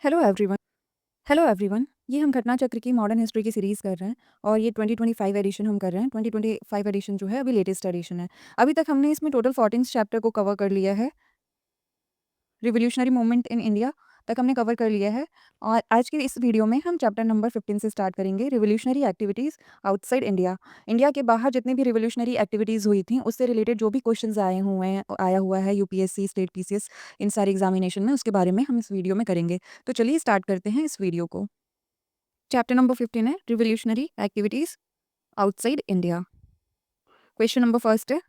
Hello everyone. Hello everyone, ये हम घटना चक्र की मॉडर्न हिस्ट्री की सीरीज़ कर रहे हैं और ये 2025 एडिशन हम कर रहे हैं। 2025 एडिशन जो है अभी लेटेस्ट एडिशन है। अभी तक हमने इसमें टोटल 14 चैप्टर को कवर कर लिया है। रिवॉल्यूशनरी मूवमेंट इन इंडिया तक हमने कवर कर लिया है और आज की इस वीडियो में हम चैप्टर नंबर 15 से स्टार्ट करेंगे। Revolutionary activities outside India. India के बाहर जितनी भी रिवॉल्यूशनरी एक्टिविटीज़ हुई थी उससे रिलेटेड जो भी क्वेश्चंस आया हुआ है यूपीएससी, स्टेट पीसीएस, इन सारे एग्जामिनेशन में, उसके बारे में हम इस वीडियो में करेंगे। तो चलिए स्टार्ट करते हैं इस वीडियो को। चैप्टर नंबर 15 है revolutionary activities outside India. Question number first है,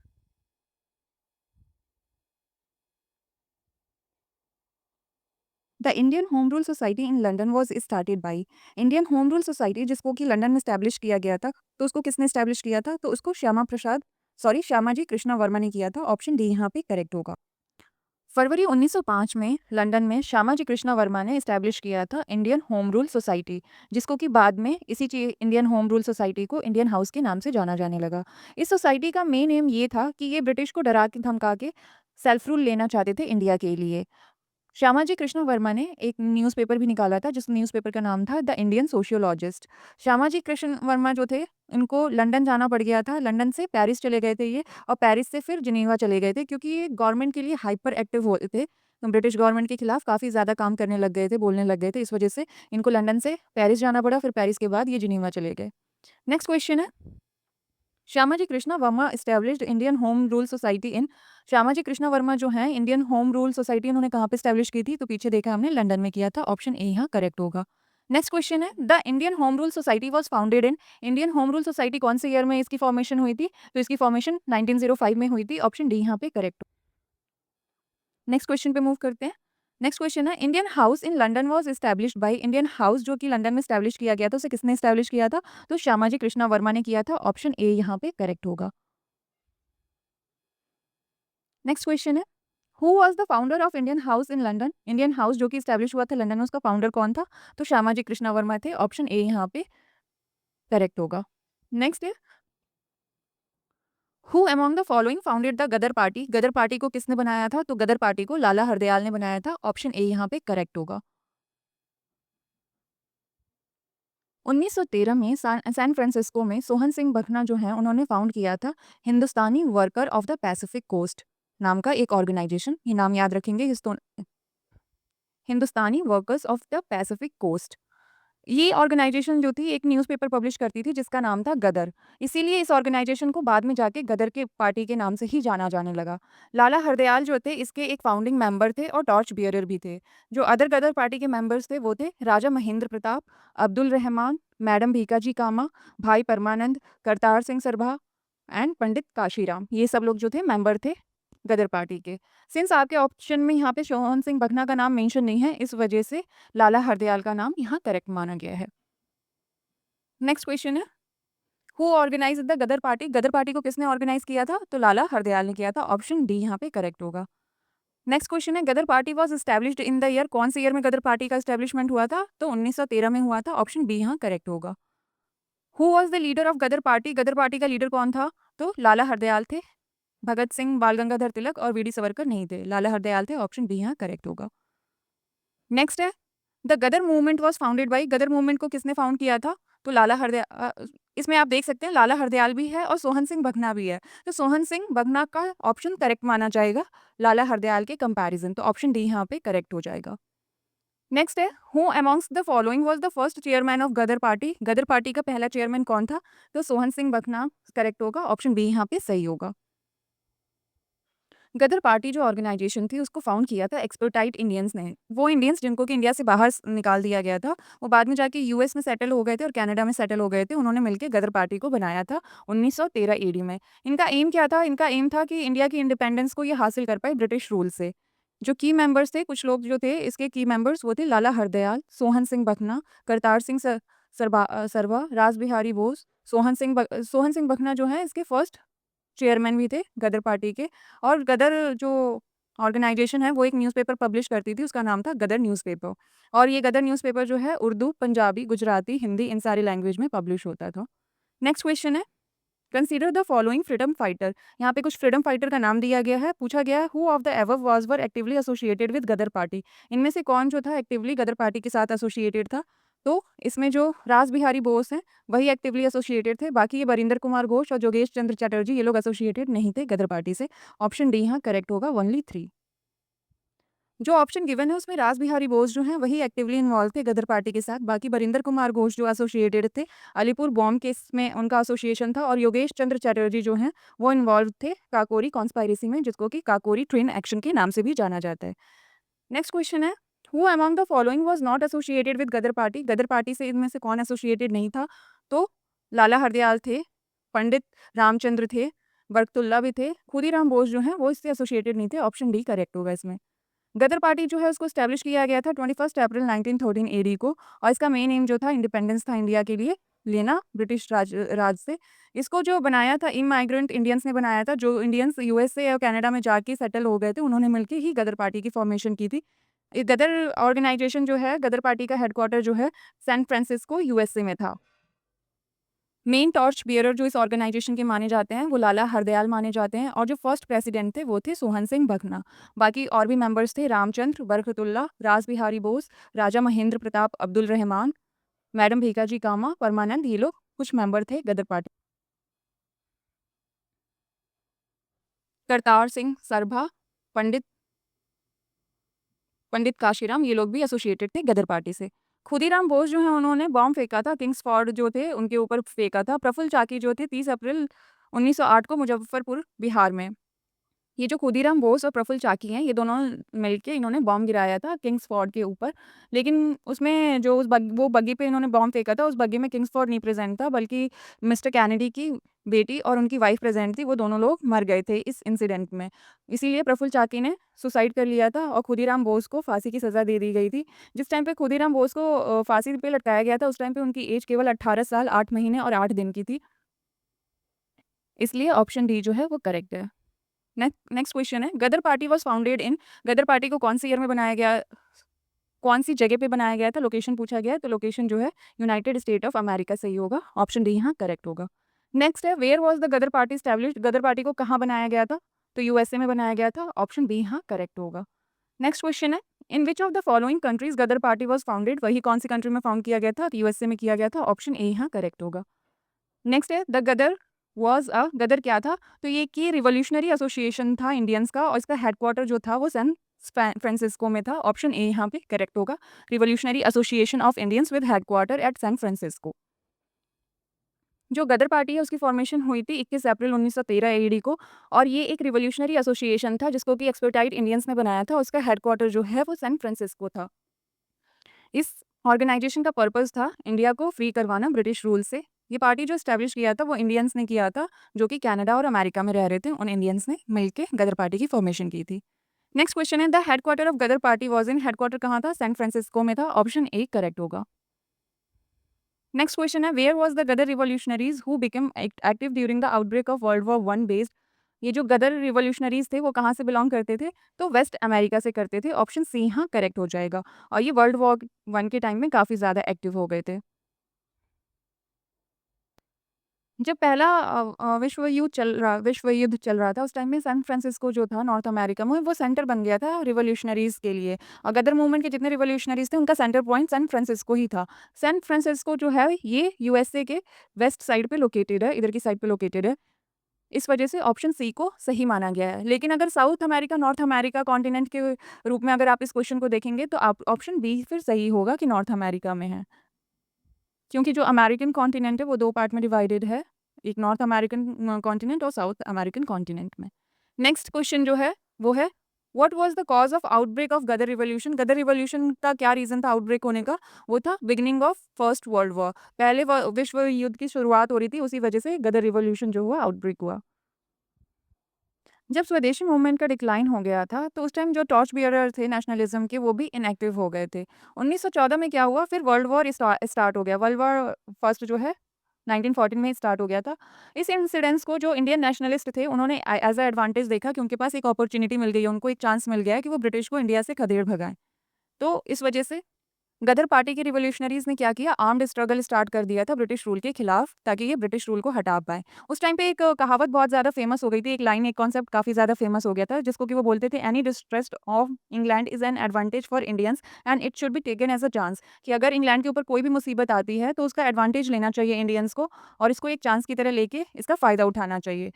the Indian Home Rule Society in London was started by. Indian Home Rule Society जिसको कि लंदन में स्टैब्लिश किया गया था, तो उसको किसने स्टैब्लिश किया था? तो उसको श्यामाजी कृष्णा वर्मा ने किया था। ऑप्शन डी यहाँ पे करेक्ट होगा। फरवरी 1905 में लंदन में श्यामाजी कृष्णा वर्मा ने इस्टेब्लिश किया था इंडियन होम रूल सोसाइटी, जिसको कि बाद में इसी इंडियन होम रूल सोसाइटी को इंडियन हाउस के नाम से जाना जाने लगा। इस सोसाइटी का मेन एम ये था कि ये ब्रिटिश को डरा के धमका के सेल्फ रूल लेना चाहते थे इंडिया के लिए। श्यामाजी कृष्ण वर्मा ने एक न्यूज़पेपर भी निकाला था जिस न्यूज़पेपर का नाम था the Indian sociologist. Shyamaji Krishna Verma जो थे, इनको लंदन जाना पड़ गया था। लंदन से पेरिस चले गए थे ये, और पेरिस से फिर जिनेवा चले गए थे क्योंकि ये गवर्नमेंट के लिए हाइपर एक्टिव होते थे। तो ब्रिटिश गवर्नमेंट के खिलाफ काफ़ी ज़्यादा काम करने लग गए थे, बोलने लग गए थे। इस वजह से इनको लंदन से पेरिस जाना पड़ा, फिर पेरिस के बाद ये जिनेवा चले गए। नेक्स्ट क्वेश्चन है, Shyamaji Krishna Verma established Indian Home Rule Society इन। श्यामाजी कृष्णा वर्मा जो हैं, इंडियन होम रूल सोसाइटी उन्होंने कहाँ पे एस्टैब्लिश की थी? तो पीछे देखा हमने, लंदन में किया था। ऑप्शन ए यहाँ करेक्ट होगा। नेक्स्ट क्वेश्चन है, the Indian Home Rule society was founded in. Indian Home Rule society कौन से ईयर में इसकी फॉर्मेशन हुई थी? तो इसकी फॉर्मेशन 1905 में हुई थी। ऑप्शन डी यहाँ पे करेक्ट। नेक्स्ट क्वेश्चन पे मूव करते हैं। नेक्स्ट क्वेश्चन है, Indian house in London was established bye. Indian house जो कि लंदन में एस्टैब्लिश किया गया था, उसे किसने एस्टैब्लिश किया था? तो श्यामाजी कृष्णा वर्मा ने किया था। ऑप्शन ए यहाँ पे करेक्ट होगा। नेक्स्ट क्वेश्चन है, who was the founder of Indian house in London. Indian house जो कि स्टैब्लिश हुआ था लंदन में, उसका फाउंडर कौन था? तो श्यामाजी कृष्णा वर्मा थे। ऑप्शन ए यहाँ पे करेक्ट होगा। नेक्स्ट है, who among the following founded the Ghadar party. Ghadar party को किसने बनाया था? तो गदर पार्टी को लाला हरदयाल ने बनाया था। ऑप्शन ए यहाँ पे करेक्ट होगा। 1913 में सैन फ्रांसिस्को में सोहन सिंह बखना जो है, उन्होंने फाउंड किया था Hindustani Worker of the Pacific Coast नाम का एक ऑर्गेनाइजेशन। ये नाम याद रखेंगे, Hindustani Workers of the Pacific Coast. ये ऑर्गेनाइजेशन जो थी, एक न्यूज़पेपर पब्लिश करती थी जिसका नाम था गदर। इसीलिए इस ऑर्गेनाइजेशन को बाद में जाके गदर के पार्टी के नाम से ही जाना जाने लगा। लाला हरदयाल जो थे, इसके एक फाउंडिंग मेंबर थे और टॉर्च बियरर भी थे। जो अदर गदर पार्टी के मेंबर्स थे वो थे राजा महेंद्र प्रताप, अब्दुल रहमान, मैडम भीकाजी कामा, भाई परमानंद, करतार सिंह सरभा एंड पंडित काशीराम। ये सब लोग जो थे मेंबर थे गदर पार्टी के। सिंस आपके ऑप्शन में यहाँ पे सोहन सिंह बखना का नाम मेंशन नहीं है, इस वजह से लाला हरदयाल का नाम यहाँ करेक्ट माना गया है। नेक्स्ट क्वेश्चन है, who organise the Ghadar party. Ghadar party को किसने ऑर्गेनाइज किया था? तो लाला हरदयाल ने किया था। ऑप्शन डी यहाँ पे करेक्ट होगा। नेक्स्ट क्वेश्चन है, Ghadar party was established in the year. कौन से ईयर में गदर पार्टी का एस्टैब्लिशमेंट हुआ था? तो 1913 में हुआ था। ऑप्शन बी यहाँ करेक्ट होगा। Who was the leader of Ghadar party. Ghadar party का लीडर कौन था? तो लाला हरदयाल थे। भगत सिंह, बाल गंगाधर तिलक और वीडी सावरकर नहीं थे, लाला हरदयाल थे। ऑप्शन बी यहाँ करेक्ट होगा। नेक्स्ट है, the Ghadar movement was founded by. Ghadar movement को किसने फाउंड किया था? तो लाला हरदयाल। इसमें आप देख सकते हैं लाला हरदयाल भी है और सोहन सिंह भगना भी है। तो सोहन सिंह भगना का ऑप्शन करेक्ट माना जाएगा लाला हरदयाल के कंपैरिजन। तो ऑप्शन डी यहाँ पे करेक्ट हो जाएगा। नेक्स्ट है, who amongst the following was the first chairman of Ghadar party. Ghadar party का पहला चेयरमैन कौन था? तो सोहन सिंह भगना करेक्ट होगा। ऑप्शन बी यहाँ पे सही होगा। गदर पार्टी जो ऑर्गेनाइजेशन थी, उसको फाउंड किया था एक्सपर्टाइट इंडियंस ने। वो इंडियंस जिनको कि इंडिया से बाहर निकाल दिया गया था, वो बाद में जाके यूएस में सेटल हो गए थे और कनाडा में सेटल हो गए थे। उन्होंने मिलकर गदर पार्टी को बनाया था 1913 ईडी में। इनका एम क्या था? इनका एम था कि इंडिया की इंडिपेंडेंस को ये हासिल कर पाए ब्रिटिश रूल से। जो की मेंबर्स थे, कुछ लोग जो थे इसके की मेंबर्स, वो थे लाला हरदयाल, सोहन सिंह बखना, करतार सिंह सरवा, रास बिहारी बोस। सोहन सिंह बखना जो है इसके फर्स्ट चेयरमैन भी थे गदर पार्टी के। और गदर जो ऑर्गेनाइजेशन है, वो एक न्यूज़पेपर पब्लिश करती थी, उसका नाम था गदर न्यूज़पेपर। और ये गदर न्यूज़पेपर जो है उर्दू, पंजाबी, गुजराती, हिंदी, इन सारी लैंग्वेज में पब्लिश होता था। नेक्स्ट क्वेश्चन है, consider the following freedom fighter. यहाँ पे कुछ फ्रीडम फाइटर का नाम दिया गया है, पूछा गया है who of the above was were actively associated with Ghadar party. इनमें से कौन जो था एक्टिवली गदर पार्टी के साथ एसोसिएटेड था? तो इसमें जो रास बिहारी बोस हैं वही एक्टिवली एसोसिएटेड थे। बाकी ये बरिंदर कुमार घोष और योगेश चंद्र चटर्जी ये लोग एसोसिएटेड नहीं थे गदर पार्टी से। ऑप्शन डी यहाँ करेक्ट होगा, ओनली 3। जो ऑप्शन गिवन है उसमें रास बिहारी बोस जो हैं वही एक्टिवली इन्वॉल्व थे गदर पार्टी के साथ। बाकी बरिंदर कुमार घोष जो एसोसिएटेड थे, अलीपुर बॉम्ब केस में उनका एसोसिएशन था, और योगेश चंद्र चटर्जी जो हैं वो इन्वॉल्व थे काकोरी कॉन्स्पायरेसी में, जिसको कि काकोरी ट्रेन एक्शन के नाम से भी जाना जाता है। नेक्स्ट क्वेश्चन है, who among the following was not associated with Ghadar party. Ghadar party से इनमें से कौन एसोसिएटेड नहीं था? तो लाला हरदयाल थे, पंडित रामचंद्र थे, बरकतुल्ला भी थे, खुदीराम बोस जो हैं वो इससे एसोसिएटेड नहीं थे। ऑप्शन डी करेक्ट होगा इसमें। गदर पार्टी जो है उसको एस्टैब्लिश किया गया था 21 अप्रैल 1913 एडी को, और इसका मेन एम जो था इंडिपेंडेंस था इंडिया के लिए लेना ब्रिटिश राज से। इसको जो बनाया था इमाइग्रेंट इंडियंस ने बनाया था, जो इंडियंस यूएसए और कनाडा में जाके सेटल हो गए थे, उन्होंने मिलकर ही गदर पार्टी की फॉर्मेशन की थी। ये गदर ऑर्गेनाइजेशन जो है, गदर पार्टी का हेडक्वार्टर जो है सैन फ्रांसिस्को यूएसए में था। मेन टॉर्च बियरर जो इस ऑर्गेनाइजेशन के माने जाते हैं वो लाला हरदयाल माने जाते हैं, और जो फर्स्ट प्रेसिडेंट थे वो थे सोहन सिंह भकना। बाकी और भी मेंबर्स थे रामचंद्र, बरकतुल्ला, रास बिहारी बोस, राजा महेंद्र प्रताप, अब्दुल रहमान, मैडम भीकाजी कामा, परमानंद, ये लोग कुछ मेंबर थे गदर पार्टी। करतार सिंह सरभा, पंडित पंडित काशीराम, ये लोग भी एसोसिएटेड थे गदर पार्टी से। खुदीराम बोस जो है उन्होंने बॉम्ब फेंका था, किंग्स फॉर्ड जो थे उनके ऊपर फेंका था। प्रफुल्ल चाकी जो थे 30 अप्रैल 1908 को मुजफ्फरपुर बिहार में। ये जो खुदीराम बोस और प्रफुल्ल चाकी हैं, ये दोनों मिलके इन्होंने बॉम्ब गिराया था किंग्स फॉर्ड के ऊपर। लेकिन उसमें जो वो बग्गी पे इन्होंने बॉम्ब फेंका था, उस बग्गी में किंग्स फॉर्ड नहीं प्रेजेंट था, बल्कि मिस्टर कैनेडी की बेटी और उनकी वाइफ प्रेजेंट थी। वो दोनों लोग मर गए थे इस इंसिडेंट में। इसीलिए प्रफुल्ल चाकी ने सुसाइड कर लिया था और खुदीराम बोस को फांसी की सज़ा दे दी गई थी। जिस टाइम पे खुदीराम बोस को फांसी पे लटकाया गया था, उस टाइम पे उनकी एज केवल 18 साल 8 महीने और 8 दिन की थी। इसलिए ऑप्शन डी जो है वो करेक्ट है। नेक्स्ट क्वेश्चन है, Ghadar party was founded in. Ghadar party को कौन सी ईयर में बनाया गया, कौन सी जगह पे बनाया गया था, लोकेशन पूछा गया है, तो लोकेशन जो है यूनाइटेड स्टेट ऑफ अमेरिका सही होगा। ऑप्शन डी यहाँ करेक्ट होगा। नेक्स्ट है, where was the Ghadar party established. Ghadar party को कहाँ बनाया गया था? तो यूएसए में बनाया गया था। ऑप्शन बी यहाँ करेक्ट होगा। नेक्स्ट क्वेश्चन है, in which of the following countries Ghadar party was founded. वही कौन सी कंट्री में फाउंड किया गया था? तो यूएसए में किया गया था। ऑप्शन ए यहाँ करेक्ट होगा। नेक्स्ट है, द गदर वाज अ। गदर क्या था? तो ये की रिवोल्यूशनरी एसोसिएशन था इंडियंस का, और इसका हेडक्वार्टर जो था वो सैन फ्रांसिस्को में था। ऑप्शन ए यहाँ पे करेक्ट होगा। Revolutionary association of Indians with headquarter at San Francisco. जो गदर पार्टी है उसकी फॉर्मेशन हुई थी 21 अप्रैल 1913 एडी को, और ये एक रिवोल्यूशनरी एसोसिएशन था जिसको कि एक्सपर्टाइट इंडियंस ने बनाया था। उसका हेडक्वार्टर जो है वो सैन फ्रांसिस्को था। इस ऑर्गेनाइजेशन का पर्पस था इंडिया को फ्री करवाना ब्रिटिश रूल से। ये पार्टी जो एस्टैब्लिश किया था वो इंडियंस ने किया था, जो कि कनाडा और अमेरिका में रह रहे थे। उन इंडियंस ने मिलकर गदर पार्टी की फॉर्मेशन की थी। नेक्स्ट क्वेश्चन है, the headquarter of Ghadar party was in. Headquarter कहाँ था? सैन फ्रांसिस्को में था। ऑप्शन ए करेक्ट होगा। नेक्स्ट क्वेश्चन है, where was the Ghadar revolutionaries who become active during the outbreak of world war one based. ये जो गदर revolutionaries थे वो कहाँ से बिलोंग करते थे? तो वेस्ट अमेरिका से करते थे। ऑप्शन सी यहाँ करेक्ट हो जाएगा, और ये वर्ल्ड वॉर वन के टाइम में काफ़ी ज़्यादा एक्टिव हो गए थे। जब पहला विश्व युद्ध चल रहा था, उस टाइम में सैन फ्रांसिस्को जो था नॉर्थ अमेरिका में, वो सेंटर बन गया था रिवॉल्यूशनरीज़ के लिए, और गदर मूवमेंट के जितने रिवॉल्यूशनरीज़ थे उनका सेंटर पॉइंट सैन फ्रांसिस्को ही था। सैन फ्रांसिस्को जो है ये यूएसए के वेस्ट साइड पे लोकेटेड है, इधर की साइड पे लोकेटेड है। इस वजह से ऑप्शन सी को सही माना गया है। लेकिन अगर south America, north America continent के रूप में अगर आप इस क्वेश्चन को देखेंगे तो आप ऑप्शन बी फिर सही होगा कि नॉर्थ अमेरिका में है। क्योंकि जो अमेरिकन कॉन्टिनेंट है वो 2 पार्ट में डिवाइडेड है, एक नॉर्थ अमेरिकन कॉन्टिनेंट और साउथ अमेरिकन कॉन्टिनेंट में। नेक्स्ट क्वेश्चन जो है वो है, what was the cause of outbreak of Ghadar revolution. Ghadar revolution का क्या रीजन था आउटब्रेक होने का? वो था beginning of first world war. पहले विश्व युद्ध की शुरुआत हो रही थी, उसी वजह से गदर रिवॉल्यूशन जो हुआ आउटब्रेक हुआ। जब स्वदेशी मूवमेंट का डिक्लाइन हो गया था, तो उस टाइम जो टॉर्च बियरर थे नेशनलिज्म के वो भी इनएक्टिव हो गए थे। 1914 में क्या हुआ, फिर वर्ल्ड वॉर स्टार्ट हो गया। वर्ल्ड वॉर फर्स्ट जो है 1914 में स्टार्ट हो गया था। इस इंसिडेंट्स को जो इंडियन नेशनलिस्ट थे उन्होंने एज अ एडवांटेज देखा कि उनके पास एक अपॉर्चुनिटी मिल गई है, उनको एक चांस मिल गया है कि वो ब्रिटिश को इंडिया से खदेड़ भगाएं। तो इस वजह से गदर पार्टी के रिवॉल्यूशनरीज ने क्या किया, आर्म्ड स्ट्रगल स्टार्ट कर दिया था ब्रिटिश रूल के खिलाफ, ताकि ये ब्रिटिश रूल को हटा पाए। उस टाइम पे एक कहावत बहुत ज़्यादा फेमस हो गई थी, एक लाइन, एक कॉन्सेप्ट काफ़ी ज़्यादा फेमस हो गया था, जिसको कि वो बोलते थे, any distress of England is an advantage for Indians and it should be taken as a chance, कि अगर इंग्लैंड के ऊपर कोई भी मुसीबत आती है तो उसका एडवांटेज लेना चाहिए इंडियंस को, और इसको एक चांस की तरह लेके इसका फ़ायदा उठाना चाहिए।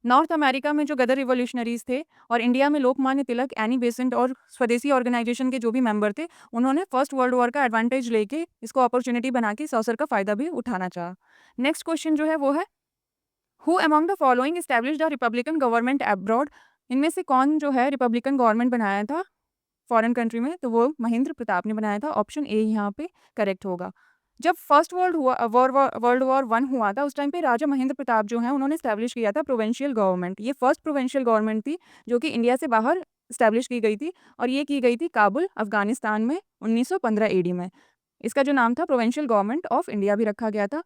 नॉर्थ अमेरिका में जो गदर रिवॉल्यूशनरीज थे और इंडिया में लोकमान्य तिलक, एनी बेसेंट और स्वदेशी ऑर्गेनाइजेशन के जो भी मेंबर थे, उन्होंने फर्स्ट वर्ल्ड वॉर का एडवांटेज लेके इसको अपॉर्चुनिटी बना के इस अवसर का फ़ायदा भी उठाना चाहा। नेक्स्ट क्वेश्चन जो है वो है, who among the following established a Republican government abroad? इनमें से कौन जो है रिपब्लिकन गवर्नमेंट बनाया था फॉरेन कंट्री में? तो वो महेंद्र प्रताप ने बनाया था। ऑप्शन ए यहाँ पे करेक्ट होगा। जब फर्स्ट वर्ल्ड वॉर वन हुआ था, उस टाइम पे राजा महेंद्र प्रताप जो हैं उन्होंने स्टैब्लिश किया था प्रोविंशियल गवर्नमेंट। ये फर्स्ट प्रोविंशियल गवर्नमेंट थी जो कि इंडिया से बाहर स्टैब्लिश की गई थी, और ये की गई थी काबुल, अफगानिस्तान में 1915 एडी में। इसका जो नाम था प्रोविंशियल गवर्नमेंट ऑफ इंडिया भी रखा गया था।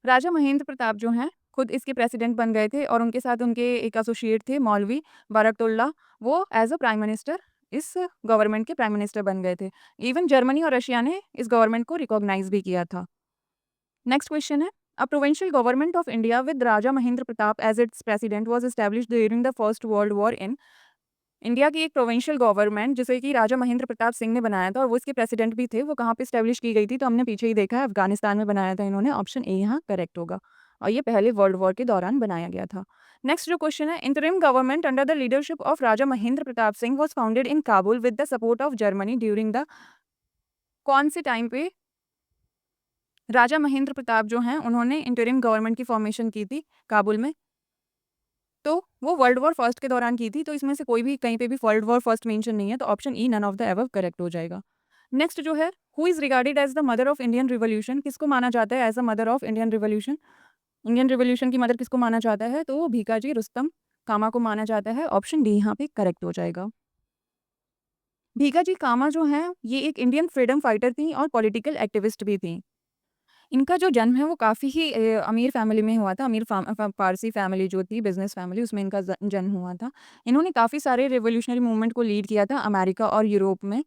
राजा महेंद्र प्रताप जो हैं, खुद इसके प्रेसिडेंट बन गए थे, और उनके साथ उनके एक एसोसिएट थे मौलवी बरकतुल्लाह, वो एज़ अ प्राइम मिनिस्टर इस गवर्नमेंट के प्राइम मिनिस्टर बन गए थे। इवन जर्मनी और रशिया ने इस गवर्नमेंट को रिकॉग्नाइज़ भी किया था। नेक्स्ट क्वेश्चन है, a provincial government of India with Raja Mahendra Pratap as its president was established during the first world war in. India की एक प्रोविंशियल गवर्नमेंट जिसे कि राजा महेंद्र प्रताप सिंह ने बनाया था, और वो इसके प्रेसिडेंट भी थे, वो कहाँ पे स्टैब्लिश की गई थी? तो हमने पीछे ही देखा है, अफगानिस्तान में बनाया था इन्होंने। ऑप्शन ए यहाँ करेक्ट होगा, और ये पहले वर्ल्ड वॉर के दौरान बनाया गया था। नेक्स्ट जो क्वेश्चन है, interim government under the leadership of Raja Mahendra Pratap Singh was founded in Kabul with the support of Germany during the, कौन से टाइम पे राजा महेंद्र प्रताप जो हैं उन्होंने इंटरिम गवर्नमेंट की फॉर्मेशन की थी काबुल में? तो वो वर्ल्ड वॉर फर्स्ट के दौरान की थी, तो इसमें से कोई भी कहीं पे भी वर्ल्ड वॉर फर्स्ट मेंशन नहीं है, तो option E none of the above correct हो जाएगा। नेक्स्ट जो है, who is regarded as the mother of Indian revolution? किसको माना जाता है as the mother of Indian revolution? Indian revolution की मदर किसको माना जाता है? तो वो भीकाजी रुस्तम कामा को माना जाता है। ऑप्शन डी यहाँ पे करेक्ट हो जाएगा। भीकाजी कामा जो हैं, ये एक इंडियन फ्रीडम फाइटर थी और पॉलिटिकल एक्टिविस्ट भी थी। इनका जो जन्म है वो काफ़ी ही अमीर फैमिली में हुआ था। अमीर पारसी फैमिली जो थी, बिज़नेस फैमिली, उसमें इनका जन्म हुआ था। इन्होंने काफ़ी सारे रिवॉल्यूशनरी मूवमेंट को लीड किया था अमेरिका और यूरोप में।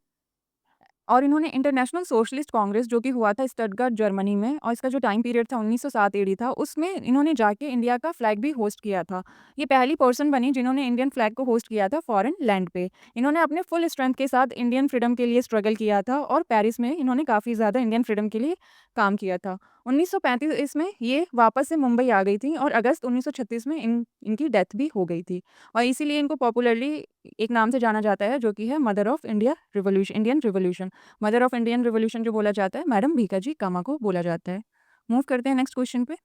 और इन्होंने इंटरनेशनल सोशलिस्ट कांग्रेस जो कि हुआ था स्टटगार्ट जर्मनी में, और इसका जो टाइम पीरियड था 1907 एडी था, उसमें इन्होंने जाके इंडिया का फ्लैग भी होस्ट किया था। ये पहली पर्सन बनी जिन्होंने इंडियन फ्लैग को होस्ट किया था फॉरेन लैंड पे। इन्होंने अपने फुल स्ट्रेंथ के साथ इंडियन फ्रीडम के लिए स्ट्रगल किया था, और पेरिस में इन्होंने काफ़ी ज़्यादा इंडियन फ्रीडम के लिए काम किया था। 1935 में ये वापस से मुंबई आ गई थी, और अगस्त 1936 में इनकी डेथ भी हो गई थी, और इसीलिए इनको पॉपुलरली एक नाम से जाना जाता है जो कि है mother of Indian revolution. Mother of Indian revolution जो बोला जाता है, मैडम भीकाजी कामा को बोला जाता है। मूव करते हैं नेक्स्ट क्वेश्चन पे।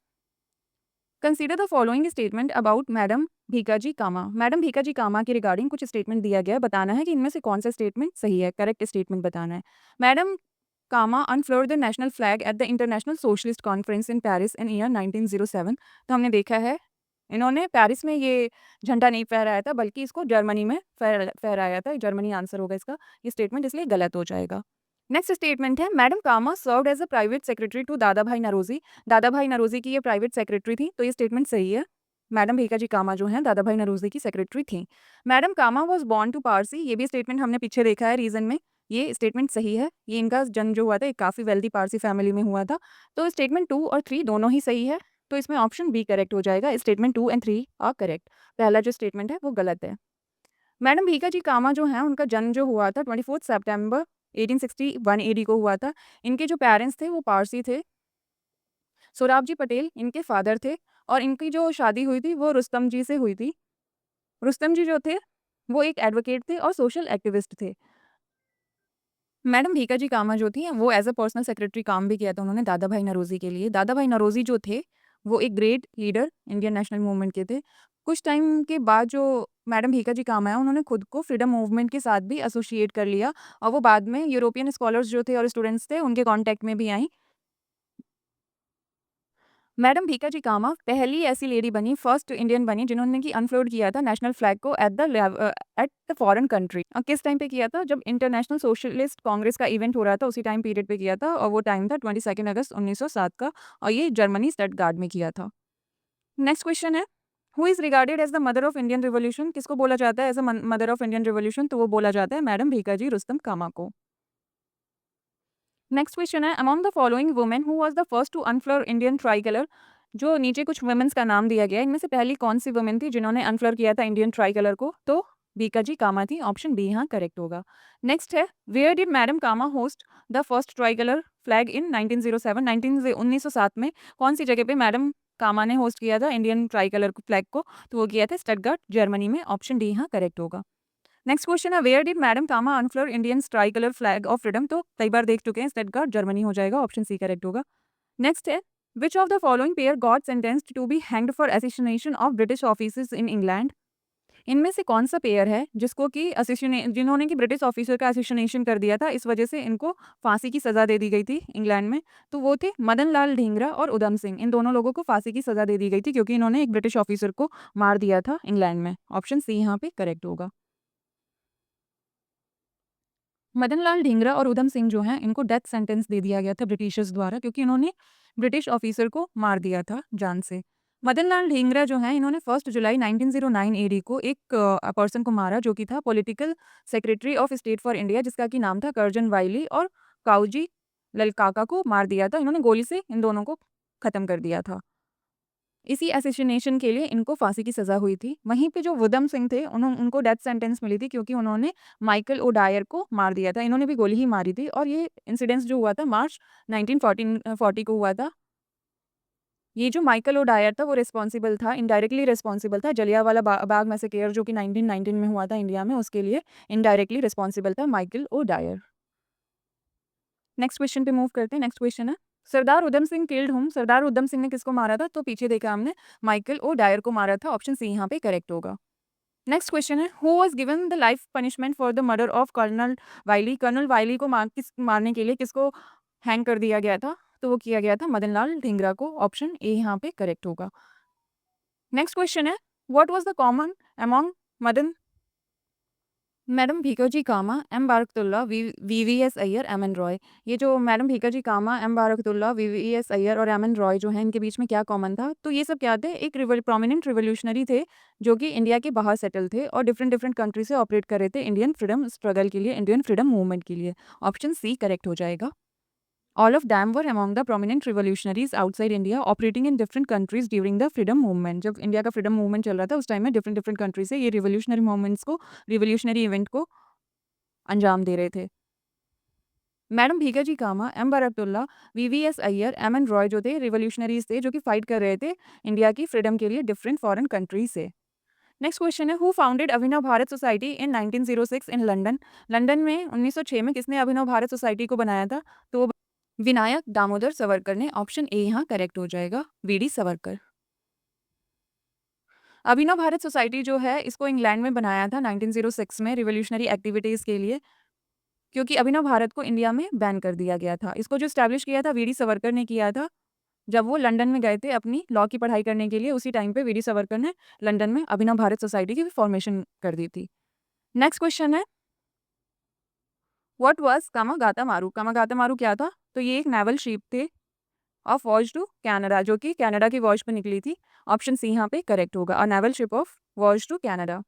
Consider the following statement about Madam Bhikaji Cama. Madam Bhikaji Cama के रिगार्डिंग कुछ स्टेटमेंट दिया गया है, बताना है कि इनमें से कौन सा स्टेटमेंट सही है, करेक्ट स्टेटमेंट बताना है। Madam Cama unfurled the national flag at the International Socialist Conference in Paris in year 1907। तो हमने देखा है, इन्होंने पेरिस में ये झंडा नहीं फहराया था, बल्कि इसको जर्मनी में फहराया था। जर्मनी आंसर होगा इसका, ये स्टेटमेंट इसलिए गलत हो जाएगा। नेक्स्ट स्टेटमेंट है, madam Cama served as a private secretary to Dadabhai Naoroji. दादा भाई नरोजी की ये प्राइवेट सेक्रेटरी थी, तो ये स्टेटमेंट सही है। मैडम भीकाजी कामा जो हैं दादा भाई नरोजी की सेक्रेटरी थी। Madam Cama was born to Parsi, ये भी स्टेटमेंट हमने पीछे देखा है रीजन में, ये स्टेटमेंट सही है। ये इनका जन्म जो हुआ था एक काफ़ी वेल्दी पारसी फैमिली में हुआ था। तो स्टेटमेंट 2 और 3 दोनों ही सही है, तो इसमें ऑप्शन बी करेक्ट हो जाएगा। Statement 2 and 3 are correct. पहला जो स्टेटमेंट है वो गलत है। मैडम भीकाजी कामा जो हैं उनका जन्म जो हुआ था 24 सितंबर 1861 एडी को हुआ था। इनके जो पेरेंट्स थे वो पारसी थे। सोराबजी पटेल इनके फादर थे, और इनकी जो शादी हुई थी वो रुस्तम जी से हुई थी। रुस्तम जी जो थे वो एक एडवोकेट थे और सोशल एक्टिविस्ट थे। मैडम भीकाजी कामा जो थी वो एज़ अ पर्सनल सेक्रेटरी काम भी किया था उन्होंने दादा भाई नरोजी के लिए। दादा भाई नरोजी जो थे वो एक great leader Indian national movement के थे। कुछ टाइम के बाद जो मैडम भीकाजी कामा है उन्होंने खुद को फ्रीडम मूवमेंट के साथ भी एसोसिएट कर लिया, और वो बाद में यूरोपियन स्कॉलर्स जो थे और स्टूडेंट्स थे उनके कॉन्टैक्ट में भी आई। मैडम भीकाजी कामा पहली ऐसी लेडी बनी, फर्स्ट इंडियन बनी जिन्होंने कि अनफ्लोर्ड किया था नेशनल फ्लैग को एट द फॉरेन कंट्री। किस टाइम पे किया था? जब इंटरनेशनल सोशलिस्ट कांग्रेस का इवेंट हो रहा था, उसी टाइम पीरियड पे किया था, और वो टाइम था 22 अगस्त 1907 का, और ये जर्मनी स्टटगार्ट में किया था। नेक्स्ट क्वेश्चन है, who is regarded as the mother of Indian revolution? किसको बोला जाता है as a mother of Indian revolution? तो वो बोला जाता है मैडम भीकाजी रुस्तम कामा को। नेक्स्ट क्वेश्चन है, among the following women who was the first to unfurl Indian tricolour. जो नीचे कुछ वुमेन्स का नाम दिया गया है, इनमें से पहली कौन सी वुमेन थी जिन्होंने अनफ्लोर किया था इंडियन ट्राई कलर को? तो बीकाजी कामा थी। ऑप्शन बी यहाँ करेक्ट होगा। नेक्स्ट है, where did madam Cama host the first tricolour flag in 1907? 1907 में कौन सी जगह पे मैडम कामा ने होस्ट किया था इंडियन ट्राई कलर फ्लैग को? तो वो किया था स्टटगार्ट, जर्मनी में। ऑप्शन डी यहाँ करेक्ट होगा। नेक्स्ट क्वेश्चन है, where did madam Cama unfurl Indian tricolour flag of freedom? तो कई बार देख चुके हैं, स्टटगार्ट, जर्मनी हो जाएगा। ऑप्शन सी करेक्ट होगा। नेक्स्ट है, which of the following pair got sentenced to be hanged for assassination of British officers in England? इनमें से कौन सा पेयर है जिसको कि जिन्होंने कि ब्रिटिश ऑफिसर का असैसिनेशन कर दिया था, इस वजह से इनको फांसी की सजा दे दी गई थी इंग्लैंड में? तो वो थे मदन लाल ढींगरा और उधम सिंह। इन दोनों लोगों को फांसी की सजा दे दी गई थी क्योंकि इन्होंने एक ब्रिटिश ऑफिसर को मार दिया था इंग्लैंड में। ऑप्शन सी यहाँ पे करेक्ट होगा। मदन लाल ढींगरा और उधम सिंह जो हैं, इनको डेथ सेंटेंस दे दिया गया था ब्रिटिशर्स द्वारा क्योंकि इन्होंने ब्रिटिश ऑफिसर को मार दिया था जान से। मदन लाल ढींगरा जो हैं, इन्होंने 1 जुलाई 1909 एडी को एक पर्सन को मारा जो कि था political secretary of state for India, जिसका कि नाम था कर्जन वाइली, और काउजी ललकाका को मार दिया था। इन्होंने गोली से इन दोनों को खत्म कर दिया था। इसी असैसिनेशन के लिए इनको फांसी की सज़ा हुई थी। वहीं पे जो उधम सिंह थे, उनको डेथ सेंटेंस मिली थी क्योंकि उन्होंने माइकल ओडायर को मार दिया था। इन्होंने भी गोली ही मारी थी और ये इंसिडेंस जो हुआ था मार्च 1940 को हुआ था। ये जो माइकल ओडायर था वो रिस्पॉन्सिबल था, इनडायरेक्टली रिस्पॉन्सिबल था जलियांवाला बाग मैसेकेयर जो कि 1919 में हुआ था इंडिया में, उसके लिए इनडायरेक्टली रिस्पॉन्सिबल था माइकल ओडायर। नेक्स्ट क्वेश्चन पे मूव करते हैं। नेक्स्ट क्वेश्चन है, सरदार उधम सिंह किल्ड हुम? सरदार उधम सिंह ने किसको मारा था? तो पीछे देखा हमने, माइकल ओ डायर को मारा था। ऑप्शन सी यहाँ पे करेक्ट होगा। नेक्स्ट क्वेश्चन है, who was given the life punishment for the murder of Colonel Wyllie? Colonel Wyllie को मारने के लिए किसको हैंग कर दिया गया था? तो वो किया गया था मदन लाल ढींगरा को। ऑप्शन ए यहाँ पे करेक्ट होगा। नेक्स्ट क्वेश्चन है, what was the common among Madan Madam Bhikaji Cama, M Barkatullah, VVS Aiyar, M N Roy? ये जो Madam Bhikaji Cama, M Barkatullah, VVS Aiyar और एम एन रॉय जो हैं, इनके बीच में क्या कॉमन था? तो ये सब क्या थे? एक प्रोमिनेंट रिवोल्यूशनरी थे जो कि इंडिया के बाहर सेटल थे और डिफरेंट डिफरेंट कंट्री से ऑपरेट कर रहे थे इंडियन फ्रीडम स्ट्रगल के लिए, इंडियन फ्रीडम मूवमेंट के लिए। ऑप्शन सी करेक्ट हो जाएगा। All of them were among the prominent revolutionaries outside India operating in different countries during the freedom movement. जब इंडिया का फ्रीडम मूवमेंट चल रहा था उस टाइम में डिफरेंट डिफरेंट कंट्री से ये रिवोल्यूशनरी मूवमेंट्स को, रिवोल्यूशनरी इवेंट को अंजाम दे रहे थे। Madam Bhikaji Cama, M Barkatullah, VVS Aiyar, M N Roy जो थे रिवोल्यूशनरीज थे जो कि फाइट कर रहे थे इंडिया की फ्रीडम के लिए डिफरेंट फॉरेन कंट्रीज से। नेक्स्ट क्वेश्चन है, who founded Abhinav Bharat society in 1906 in London? London में 1906 में किसने अभिनव भारत सोसाइटी को बनाया था? तो विनायक दामोदर सावरकर ने। ऑप्शन ए यहाँ करेक्ट हो जाएगा, वीडी सावरकर। अभिनव भारत सोसाइटी जो है इसको इंग्लैंड में बनाया था 1906 में रिवोल्यूशनरी एक्टिविटीज़ के लिए, क्योंकि अभिनव भारत को इंडिया में बैन कर दिया गया था। इसको जो एस्टैब्लिश किया था वीडी सावरकर ने किया था जब वो लंदन में गए थे अपनी लॉ की पढ़ाई करने के लिए। उसी टाइम पे वीडी सावरकर ने लंदन में अभिनव भारत सोसाइटी की फॉर्मेशन कर दी थी। नेक्स्ट क्वेश्चन है, व्हाट वाज कामागाता मारू? कामागाता मारू क्या था? तो ये एक नेवल शिप थे ऑफ वॉज टू कनाडा जो कि कनाडा की वॉज पे निकली थी। ऑप्शन सी यहाँ पे करेक्ट होगा, a naval ship of was to Canada.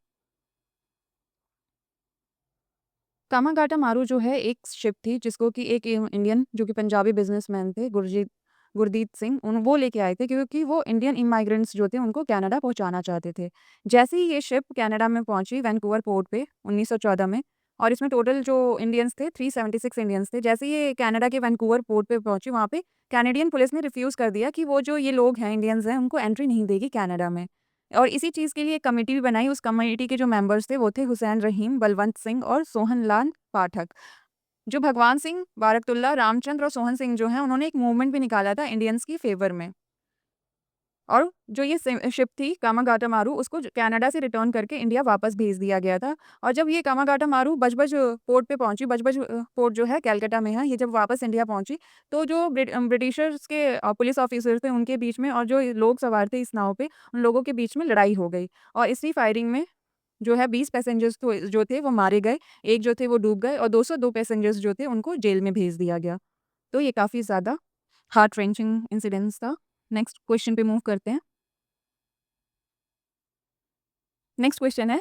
Komagata Maru जो है एक शिप थी जिसको कि एक इंडियन जो कि पंजाबी बिजनेसमैन थे गुरदीत सिंह वो लेके आए थे क्योंकि वो इंडियन इमाइग्रेंट्स जो थे उनको कनाडा पहुंचाना चाहते थे। जैसे ही ये शिप कनाडा में पहुंची वैंकूवर पोर्ट पे 1914 में, और इसमें टोटल जो इंडियंस थे 376 इंडियंस थे। जैसे ये कनाडा के वैंकूवर पोर्ट पे पहुंची, वहाँ पे कैनेडियन पुलिस ने रिफ्यूज़ कर दिया कि वो जो ये लोग हैं इंडियंस हैं उनको एंट्री नहीं देगी कनाडा में। और इसी चीज़ के लिए एक कमेटी भी बनाई। उस कमेटी के जो मेंबर्स थे वो थे हुसैन रहीम, बलवंत सिंह और सोहनलाल पाठक। जो भगवान सिंह, बारकतुल्ला, रामचंद्र और सोहन सिंह जो हैं उन्होंने एक मूवमेंट भी निकाला था इंडियंस की फ़ेवर में। और जो ये शिप थी कामागाटा मारू उसको कनाडा से रिटर्न करके इंडिया वापस भेज दिया गया था। और जब ये कामागाटा मारू बजबज पोर्ट पे पहुंची, बजबज पोर्ट जो है कलकत्ता में है, ये जब वापस इंडिया पहुंची तो जो ब्रिटिशर्स के पुलिस ऑफिसर थे उनके बीच में और जो लोग सवार थे इस नाव पे, उन लोगों के बीच में लड़ाई हो गई। और इसी फायरिंग में जो है 20 पैसेंजर्स तो जो थे वो मारे गए, एक जो थे वो डूब गए और 202 पैसेंजर्स जो थे उनको जेल में भेज दिया गया। तो ये काफ़ी ज़्यादा हार्ट रेंचिंग इंसिडेंट्स था। नेक्स्ट क्वेश्चन पे मूव करते हैं। नेक्स्ट क्वेश्चन है,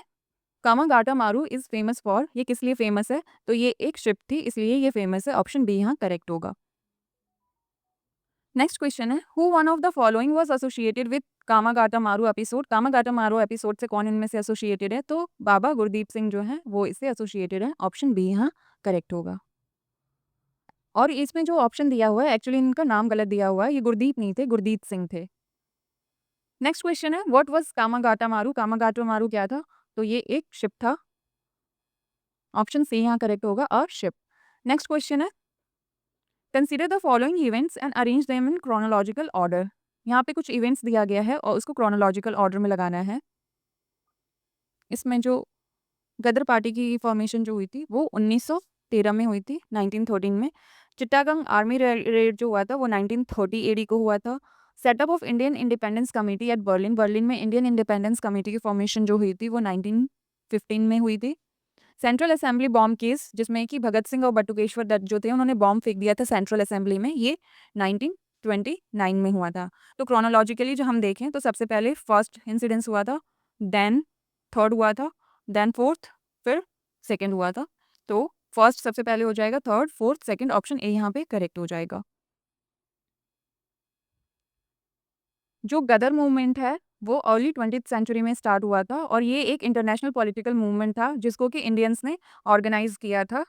कामागाटा मारू इज़ फेमस फॉर, ये किस लिए फेमस है? तो ये एक शिप थी इसलिए ये फेमस है, ऑप्शन बी यहाँ करेक्ट होगा। नेक्स्ट क्वेश्चन है, who one of the following was associated with कामागाटा मारू एपिसोड? कामागाटा मारू एपिसोड से कौन इनमें से एसोसिएटेड है? तो बाबा गुरदीप सिंह जो हैं वो इससे एसोसिएटेड है, ऑप्शन बी यहाँ करेक्ट होगा। और इसमें जो ऑप्शन दिया हुआ है एक्चुअली इनका नाम गलत दिया हुआ है, ये गुरदीप नहीं थे, गुरदीप सिंह थे। नेक्स्ट क्वेश्चन है, व्हाट वाज कामागाटा मारू? कामागाटा मारू क्या था? तो ये एक शिप था, ऑप्शन सी यहाँ करेक्ट होगा, अ शिप। नेक्स्ट क्वेश्चन है, consider the following events and arrange them in chronological order. यहाँ पे कुछ इवेंट्स दिया गया है और उसको क्रोनोलॉजिकल ऑर्डर में लगाना है। इसमें जो गदर पार्टी की फॉर्मेशन जो हुई थी वो 1913 में हुई थी, 1913 में। चिट्टागंग आर्मी रेड जो हुआ था वो 1930 एडी को हुआ था। Setup of Indian independence committee at Berlin, Berlin में इंडियन इंडिपेंडेंस कमेटी की फॉर्मेशन जो हुई थी वो 1915 में हुई थी। सेंट्रल असेंबली बॉम्ब केस जिसमें कि भगत सिंह और बटुकेश्वर दत्त जो थे उन्होंने बॉम्ब फेंक दिया था सेंट्रल असेंबली में, ये 1929 में हुआ था। तो क्रोनोलॉजिकली जो हम देखें तो सबसे पहले फर्स्ट इंसिडेंस हुआ था, देन थर्ड हुआ था, देन फोर्थ, फिर सेकंड हुआ था। तो फर्स्ट सबसे पहले हो जाएगा, third, fourth, second, option A यहाँ पे करेक्ट हो जाएगा। जो गदर मूवमेंट है वो अर्ली 20th सेंचुरी में स्टार्ट हुआ था और ये एक इंटरनेशनल पॉलिटिकल मूवमेंट था जिसको कि इंडियंस ने ऑर्गेनाइज किया था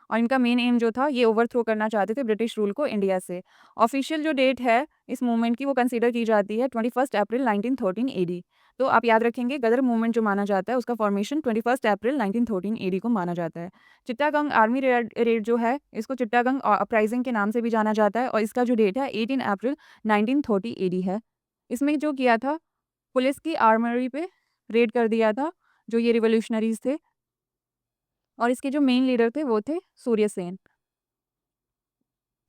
और इनका मेन एम जो था ये ओवरथ्रो करना चाहते थे ब्रिटिश रूल को इंडिया से। ऑफिशियल जो डेट है इस मूवमेंट की वो कंसीडर की जाती है 21 अप्रैल 1913 एडी। तो आप याद रखेंगे गदर मूवमेंट जो माना जाता है उसका फॉर्मेशन 21 अप्रैल 1913 एडी को माना जाता है। चिट्टागंग आर्मी रेड जो है इसको चिट्टागंग अपराइजिंग के नाम से भी जाना जाता है और इसका जो डेट है 18 अप्रैल 1930 एडी है। इसमें जो किया था पुलिस की आर्मरी पे रेड कर दिया था जो ये रिवॉल्यूशनरीज थे और इसके जो मेन लीडर थे वो थे Surya Sen.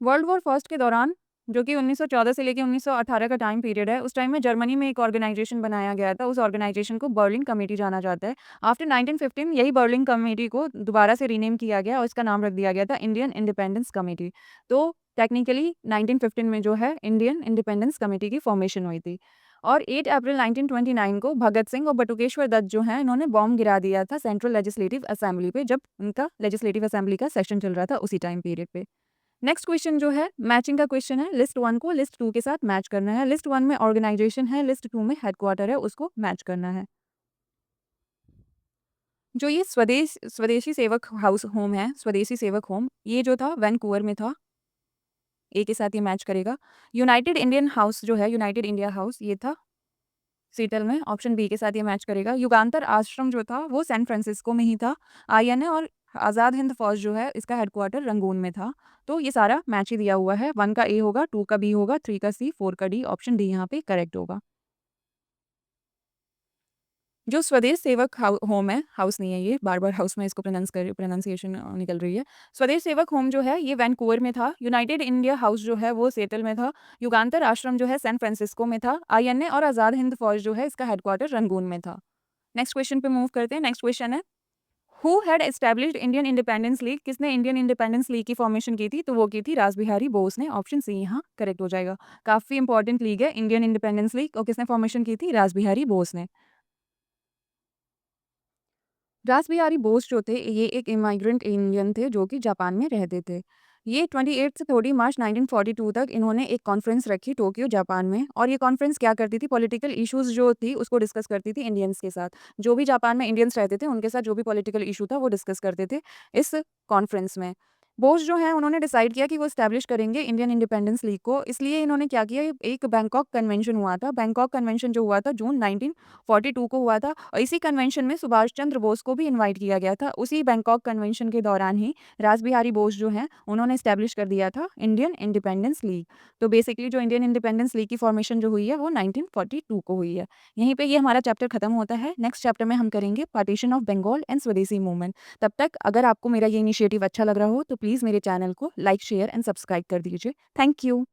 World war first के दौरान जो कि 1914 से लेके 1918 का टाइम पीरियड है उस टाइम में जर्मनी में एक ऑर्गेनाइजेशन बनाया गया था, उस ऑर्गेनाइजेशन को बर्लिन कमेटी जाना जाता है। आफ्टर 1915 यही बर्लिन कमेटी को दोबारा से रीनेम किया गया और इसका नाम रख दिया गया था इंडियन इंडिपेंडेंस कमेटी। तो टेक्निकली 1915 में जो है इंडियन इंडिपेंडेंस कमेटी की फॉर्मेशन हुई थी और 8 अप्रैल 1929 को भगत सिंह और बटुकेश्वर दत्त जो हैं इन्होंने बॉम्ब गिरा दिया था सेंट्रल लेजिस्लेटिव असेंबली पे, जब उनका लेजिस्लेटिव असेंबली का सेशन चल रहा था उसी टाइम पीरियड पे। नेक्स्ट क्वेश्चन जो है मैचिंग का क्वेश्चन है, लिस्ट 1 को लिस्ट 2 के साथ मैच करना है। लिस्ट 1 में ऑर्गेनाइजेशन है, लिस्ट 2 में हेडक्वार्टर है, उसको मैच करना है। जो ये स्वदेशी सेवक हाउस होम है, स्वदेशी सेवक होम, ये जो था वैनकूवर में था, ए के साथ ये मैच करेगा। यूनाइटेड इंडियन हाउस जो है, यूनाइटेड इंडिया हाउस, ये था सीटल में, ऑप्शन बी के साथ ये मैच करेगा। युगांतर आश्रम जो था वो सैन फ्रांसिस्को में ही था, आईएनए और आज़ाद हिंद फौज जो है इसका हेडक्वार्टर रंगून में था। तो ये सारा मैच ही दिया हुआ है, 1 का ए होगा, 2 का बी होगा, 3 का सी, 4 का डी, ऑप्शन डी यहाँ पे करेक्ट होगा। जो स्वदेश सेवक होम है, हाउस नहीं है ये, बार-बार हाउस में इसको प्रोनाउंसिएशन निकल रही है। स्वदेश सेवक होम जो है ये वैनकूवर में था, यूनाइटेड इंडिया हाउस जो है वो सेटल में था, युगांतर आश्रम जो है सैन फ्रांसिस्को में था, आईएनए और आज़ाद हिंद फौज जो है इसका हेडक्वार्टर रंगून में था। नेक्स्ट क्वेश्चन पे मूव करते हैं। नेक्स्ट क्वेश्चन है, who had established Indian independence league? किसने इंडियन इंडिपेंडेंस लीग की फॉर्मेशन की थी? तो वो की थी रासबिहारी बोस ने, ऑप्शन सी यहाँ करेक्ट हो जाएगा। काफ़ी इंपॉर्टेंट लीग है इंडियन इंडिपेंडेंस लीग और किसने फॉर्मेशन की थी? रासबिहारी बोस ने। रासबिहारी बोस जो थे ये एक इमाइग्रेंट इंडियन थे जो कि जापान में रहते थे। ये 28 से 30 मार्च 1942 तक इन्होंने एक कॉन्फ्रेंस रखी टोक्यो जापान में और ये कॉन्फ्रेंस क्या करती थी, पॉलिटिकल इश्यूज जो थी उसको डिस्कस करती थी इंडियंस के साथ। जो भी जापान में इंडियंस रहते थे उनके साथ जो भी पॉलिटिकल इशू था वो डिस्कस करते थे इस कॉन्फ्रेंस में। बोस जो हैं उन्होंने डिसाइड किया कि वो एस्टैब्लिश करेंगे इंडियन इंडिपेंडेंस लीग को, इसलिए इन्होंने क्या किया, एक बैंकॉक कन्वेंशन हुआ था। बैंकॉक कन्वेंशन जो हुआ था जून 1942 को हुआ था और इसी कन्वेंशन में सुभाष चंद्र बोस को भी इनवाइट किया गया था। उसी बैंकॉक कन्वेंशन के दौरान ही रासबिहारी बोस जो हैं उन्होंने एस्टैब्लिश कर दिया था इंडियन इंडिपेंडेंस लीग। तो बेसिकली जो इंडियन इंडिपेंडेंस लीग की फॉर्मेशन जो हुई है वो 1942 को हुई है। यहीं पे ये हमारा चैप्टर खत्म होता है। नेक्स्ट चैप्टर में हम करेंगे पार्टीशन ऑफ बंगाल एंड स्वदेशी मूवमेंट। तब तक अगर आपको मेरा ये इनिशिएटिव अच्छा लग रहा हो तो प्लीज़ मेरे चैनल को लाइक, शेयर एंड सब्सक्राइब कर दीजिए। Thank you.